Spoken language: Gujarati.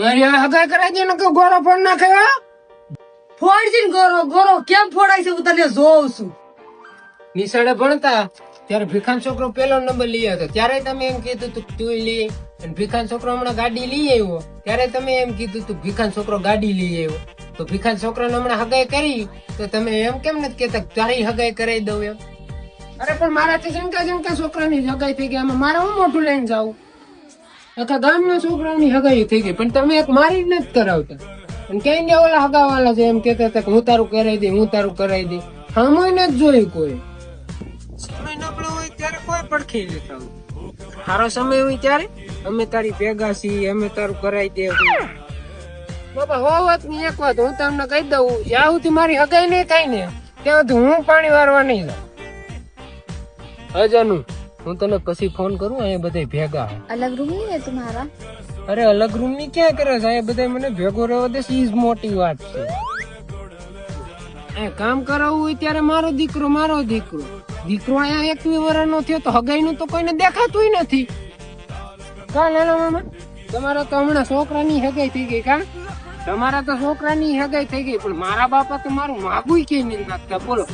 મારી હવે હગાઈ કરાઈ દે ને કે ગોરો ફોન નાખે હો. ફોડ છે ને ગોરો ગોરો કેમ ફોડાય છે હું તને જોઉં છું. નિશાળે ભણતા ત્યારે ભીખાન છોકરો પેલો નંબર લઈ આવ્યો હતો. ત્યારે તમે એમ કીધું તું તું લઈ આવી. અને ભીખાન છોકરો હમણાં ગાડી લઈ આવ્યો ત્યારે તમે એમ કીધું તું ભીખાન છોકરો ગાડી લઈ આવ્યો. તો ભીખાન છોકરાને હમણાં હગાઈ કરી તો તમે એમ કેમ નથી કેતા તારી હગાઈ કરાવી દઉં એમ? અરે પણ મારાથી જનકા છોકરાની હગાઈ થઈ ગઈ, આમાં મારે હું મોટું લઈને જાઉં? આખા ગામના છોકરાની હગાઈ થઈ ગઈ પણ તમે એક મારી જ નથી કરાવતા. અને ક્યાંય ને ઓલા હગાવાલા છે એમ કેતા હતા કે હું તારું કરાવી દે હું તારું કરાવી દે. સામુય નથી જોયું કોઈ. સમય નબળો હોય ત્યારે કોઈ પડખે નથી આવતું. સારો સમય હોય ત્યારે અમે તારી ભેગા છીએ, અમે તારું કરાવી દેવું. બાબા હો વાત ની એક વાત હું તમને કહી દઉં, જ્યાં સુધી મારી હગાઈ નહીં થાય ને ત્યાં સુધી હું પાણી વારવા નહીં જાઉં. અજાનું હું તને પછી ફોન કરું. અહીંયા બધા ભેગા अलग रूम नहीं है तुम्हारा? અરે અલગ રૂમ ની ક્યાં કરે છે? અહીંયા બધા મને ભેગો રહેવા દે છે, ઈ જ મોટી વાત છે. કામ કરાવવું હોય ત્યારે મારો દીકરો દીકરો અહીંયા 21 વર્ષનો થયો તો હગાઈ નું તો કોઈને દેખાતું નથી. કા નાના મામા તમારા તો હમણાં છોકરાની હગાઈ થઈ ગઈ? કા તમારા તો છોકરાની હગાઈ થઈ ગઈ પણ મારા બાપા તો મારું માગું કે નહીં નાખતા. બોલો